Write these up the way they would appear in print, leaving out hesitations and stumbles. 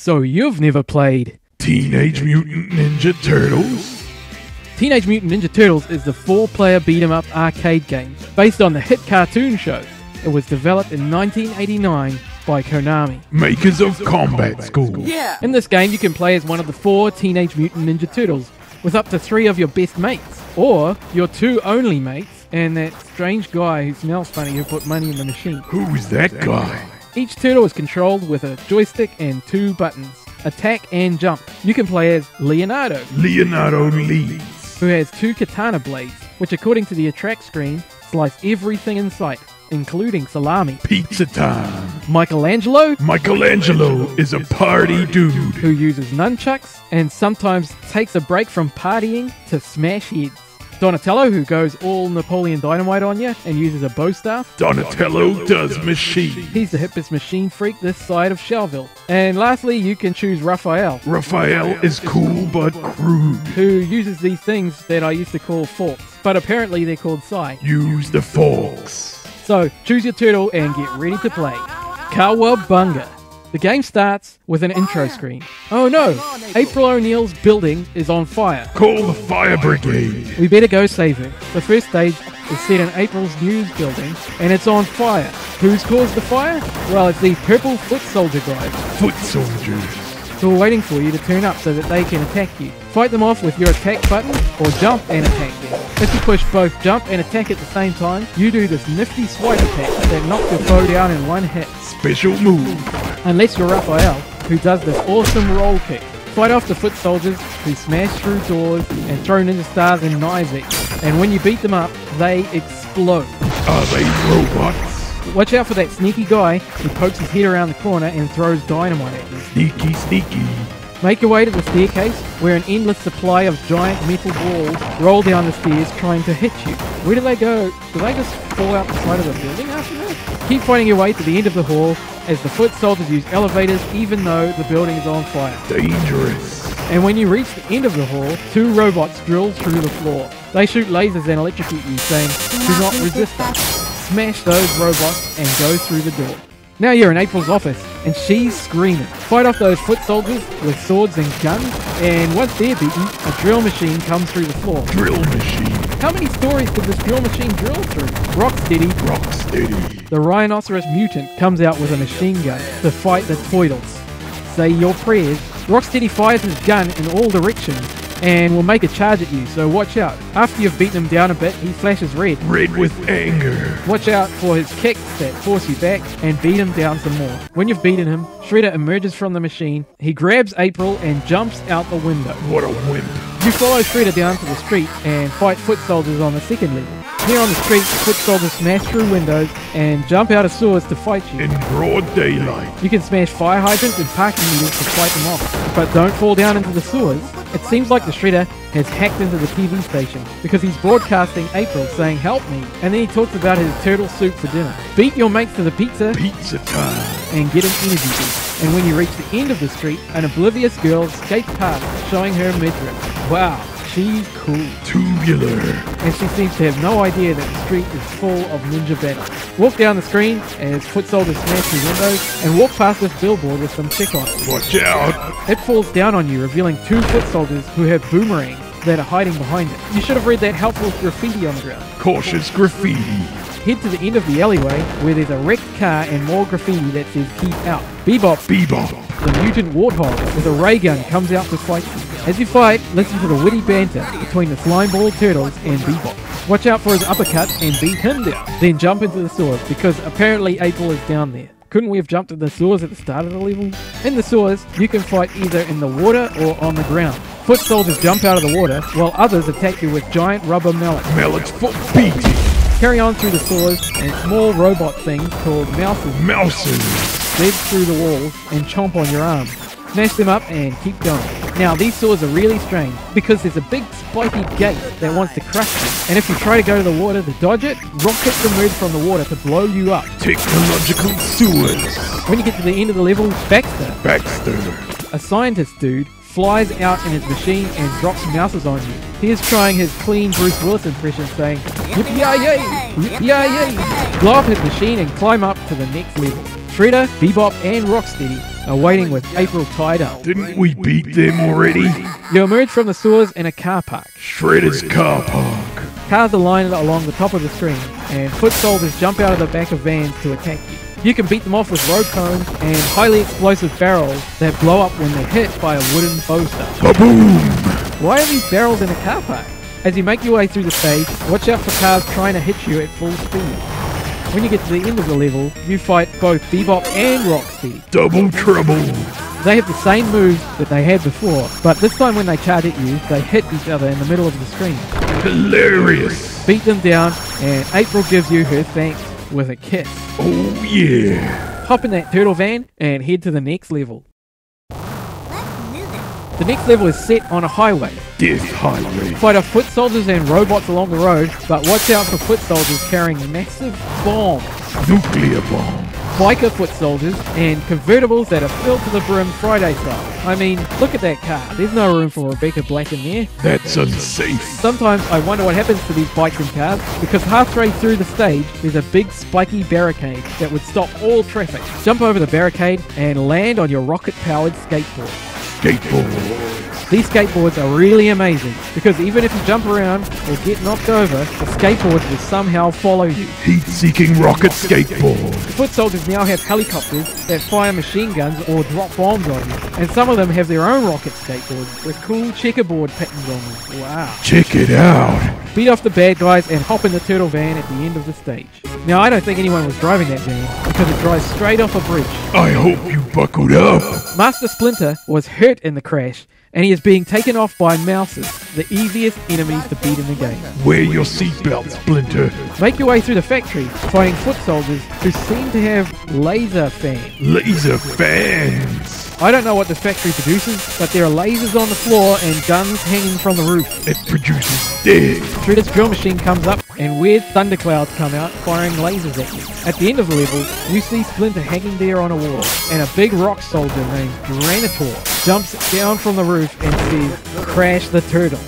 So you've never played Teenage Mutant Ninja Turtles? Teenage Mutant Ninja Turtles is the 4-player beat-em-up arcade game based on the hit cartoon show. It was developed in 1989 by Konami. Makers of Combat School. Yeah! In this game, you can play as one of the 4 Teenage Mutant Ninja Turtles with up to 3 of your best mates, or your 2 only mates and that strange guy who smells funny who put money in the machine. Who's that guy? Each turtle is controlled with a joystick and 2 buttons, attack and jump. You can play as Leonardo, Leeds. who has 2 katana blades, which according to the attract screen, slice everything in sight, including salami. Pizza time. Michelangelo, Michelangelo is a party dude. who uses nunchucks and sometimes takes a break from partying to smash heads. Donatello, who goes all Napoleon Dynamite on you and uses a bow staff. Donatello does machine. He's the hippest machine freak this side of Shellville. And lastly, you can choose Raphael, Raphael is cool but crude. who uses these things that I used to call forks, but apparently they're called sai. Use the forks. So, choose your turtle and get ready to play. Cowabunga! The game starts with an intro screen. Oh no! April O'Neil's building is on fire. Call the fire brigade. We better go save her. The first stage is set in April's news building, and it's on fire. Who's caused the fire? Well, it's the purple foot soldier guys, Foot soldiers. who are waiting for you to turn up so that they can attack you. Fight them off with your attack button, or jump and attack them. If you push both jump and attack at the same time, you do this nifty swipe attack that knocks your foe down in one hit. Special move. Unless you're Raphael, who does this awesome roll kick. Fight off the foot soldiers who smash through doors and throw ninja stars and knives at you. And when you beat them up, they explode. Are they robots? Watch out for that sneaky guy who pokes his head around the corner and throws dynamite at you. Sneaky, sneaky. Make your way to the staircase, where an endless supply of giant metal balls roll down the stairs trying to hit you. Where do they go? Do they just fall out the side of the building after that? Keep fighting your way to the end of the hall as the foot soldiers use elevators even though the building is on fire. Dangerous. And when you reach the end of the hall, 2 robots drill through the floor. They shoot lasers and electrocute you, saying, "Do not resist us." Smash those robots and go through the door. Now you're in April's office, and she's screaming. Fight off those foot soldiers with swords and guns, and once they're beaten, a drill machine comes through the floor. Drill machine. How many stories did this drill machine drill through? Rocksteady, Rocksteady. the rhinoceros mutant, comes out with a machine gun to fight the Turtles. Say your prayers. Rocksteady fires his gun in all directions and will make a charge at you, so watch out. After you've beaten him down a bit, he flashes red. Red with anger. Watch out for his kicks that force you back and beat him down some more. When you've beaten him, Shredder emerges from the machine. He grabs April and jumps out the window. What a wimp. You follow Shredder down to the street and fight foot soldiers on the second level. Here on the street, foot soldiers smash through windows and jump out of sewers to fight you. In broad daylight. You can smash fire hydrants and parking meters to fight them off. But don't fall down into the sewers. It seems like the Shredder has hacked into the TV station because he's broadcasting April saying, "Help me," and then he talks about his turtle soup for dinner. Beat your mates to the pizza Pizza time. and get an energy boost. And when you reach the end of the street, an oblivious girl skates past showing her midriff. Wow, she's cool. Tubular. And she seems to have no idea that the street is full of ninja battles. Walk down the screen as foot soldiers smash through windows and walk past this billboard with some chick on it. Watch out. It falls down on you, revealing 2 foot soldiers who have boomerangs that are hiding behind it. You should have read that helpful graffiti on the ground. Cautious graffiti. Head to the end of the alleyway where there's a wrecked car and more graffiti that says "Keep Out." Bebop, Bebop. the mutant warthog with a ray gun, comes out to fight you. As you fight, listen to the witty banter between the slimeball turtles and Bebop. Watch out for his uppercut and beat him down. Then jump into the sewers because apparently April is down there. Couldn't we have jumped in the sewers at the start of the level? In the sewers, you can fight either in the water or on the ground. Foot soldiers jump out of the water while others attack you with giant rubber mallets. Mallets for beating. Carry on through the sewers and small robot things called mouses Mouses. slid through the walls and chomp on your arms. Smash them up and keep going. Now these sewers are really strange because there's a big spiky gate that wants to crush you. And if you try to go to the water to dodge it, rockets emerge from the water to blow you up. Technological sewers. When you get to the end of the level, Baxter. a scientist dude, flies out in his machine and drops mouses on you. He is trying his clean Bruce Willis impression saying, "Yippee-yay! Yippee-yay!" Blow up his machine and climb up to the next level. Shredder, Bebop and Rocksteady are waiting with April tied up. Didn't we beat them already? You emerge from the sewers in a car park. Shredder's car park. Cars are lined along the top of the screen, and foot soldiers jump out of the back of vans to attack you. You can beat them off with road cones and highly explosive barrels that blow up when they're hit by a wooden bowster. Ba-boom! Why are these barrels in a car park? As you make your way through the stage, watch out for cars trying to hit you at full speed. When you get to the end of the level, you fight both Bebop and Rocksteady. Double trouble. They have the same moves that they had before, but this time when they charge at you, they hit each other in the middle of the screen. Hilarious. Beat them down, and April gives you her thanks with a kiss. Oh yeah. Hop in that turtle van and head to the next level. Let's move it. The next level is set on a highway. Death highway. Fight off foot soldiers and robots along the road, but watch out for foot soldiers carrying massive bombs. Nuclear bomb. Biker foot soldiers, and convertibles that are filled to the brim Friday style. I mean, look at that car. There's no room for Rebecca Black in there. That's unsafe. Sometimes I wonder what happens to these bikes and cars, because halfway through the stage, there's a big spiky barricade that would stop all traffic. Jump over the barricade and land on your rocket-powered skateboard. Skateboard. These skateboards are really amazing, because even if you jump around or get knocked over, the skateboard will somehow follow you. Heat-seeking rocket skateboard. The foot soldiers now have helicopters that fire machine guns or drop bombs on you, and some of them have their own rocket skateboards with cool checkerboard patterns on them. Wow. Check it out. Beat off the bad guys and hop in the turtle van at the end of the stage. Now, I don't think anyone was driving that van, because it drives straight off a bridge. I hope you buckled up. Master Splinter was hurt in the crash, and he is being taken off by mouses, the easiest enemies to beat in the game. Wear your seatbelt, Splinter. Make your way through the factory, fighting foot soldiers who seem to have laser fans. Laser fans. I don't know what this factory produces, but there are lasers on the floor and guns hanging from the roof. It produces death. Shredder's drill machine comes up and weird thunderclouds come out firing lasers at you. At the end of the level, you see Splinter hanging there on a wall, and a big rock soldier named Granitor jumps down from the roof and says, "Crash the turtles."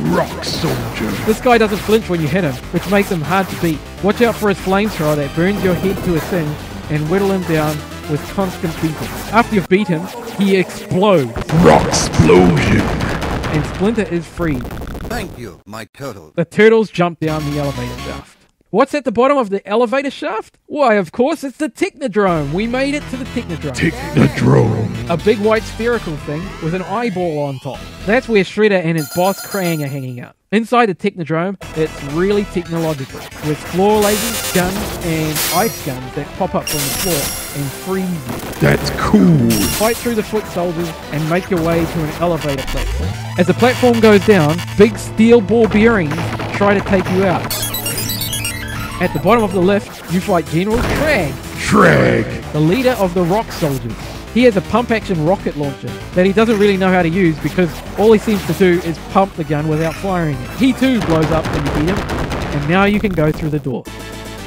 Rock soldier. This guy doesn't flinch when you hit him, which makes him hard to beat. Watch out for his flamethrower that burns your head to a singe and whittle him down with constant beating. After you've beat him, he explodes, Rock explosion. and Splinter is freed. Thank you, my turtle. The turtles jump down the elevator shaft. What's at the bottom of the elevator shaft? Why, of course, it's the Technodrome. We made it to the Technodrome. Technodrome. A big white spherical thing with an eyeball on top. That's where Shredder and his boss Krang are hanging out. Inside the Technodrome, it's really technological, with floor lasers, guns, and ice guns that pop up from the floor and freeze you. That's cool. Fight through the foot soldiers and make your way to an elevator platform. As the platform goes down, big steel ball bearings try to take you out. At the bottom of the lift, you fight General Shrag. the leader of the rock soldiers. He has a pump-action rocket launcher that he doesn't really know how to use because all he seems to do is pump the gun without firing it. He too blows up when you beat him, and now you can go through the door.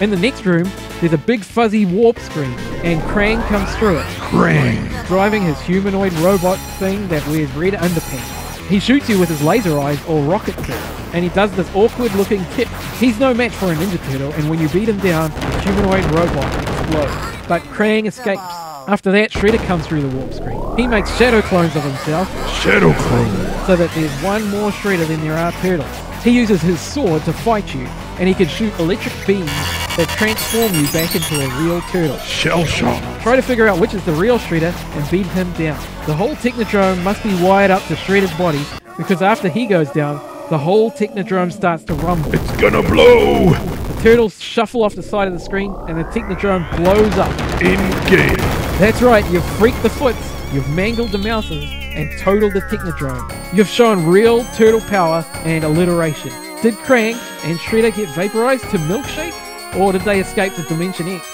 In the next room, there's a big fuzzy warp screen, and Krang comes through it, Krang. driving his humanoid robot thing that wears red underpants. He shoots you with his laser eyes or rocket tip, and he does this awkward looking tip. He's no match for a Ninja Turtle, and when you beat him down, the humanoid robot explodes. But Krang escapes. After that, Shredder comes through the warp screen. He makes shadow clones of himself, Shadow clone. so that there's one more Shredder than there are turtles. He uses his sword to fight you, and he can shoot electric beams that transform you back into a real turtle. Shell shock. Try to figure out which is the real Shredder and beat him down. The whole Technodrome must be wired up to Shredder's body, because after he goes down, the whole Technodrome starts to rumble. It's gonna blow. The turtles shuffle off the side of the screen, and the Technodrome blows up. In game. That's right, you've freaked the foots, you've mangled the mouses, and totaled the Technodrome. You've shown real turtle power and alliteration. Did Krang and Shredder get vaporized to milkshake? Or did they escape to Dimension X?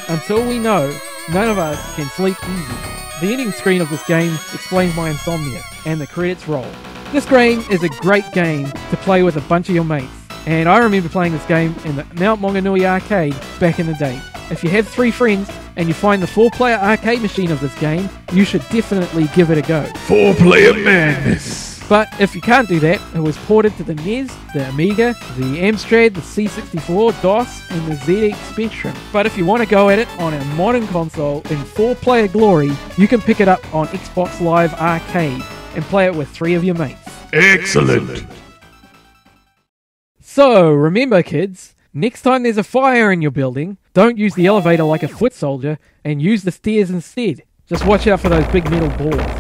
Until we know, none of us can sleep easy. The ending screen of this game explains my insomnia, and the credits roll. This game is a great game to play with a bunch of your mates, and I remember playing this game in the Mount Maunganui arcade back in the day. If you have 3 friends and you find the 4-player arcade machine of this game, you should definitely give it a go. 4-player madness. But if you can't do that, it was ported to the NES, the Amiga, the Amstrad, the C64, DOS, and the ZX Spectrum. But if you want to go at it on a modern console in 4-player glory, you can pick it up on Xbox Live Arcade and play it with 3 of your mates. Excellent. So, remember kids, next time there's a fire in your building, don't use the elevator like a foot soldier and use the stairs instead. Just watch out for those big metal balls.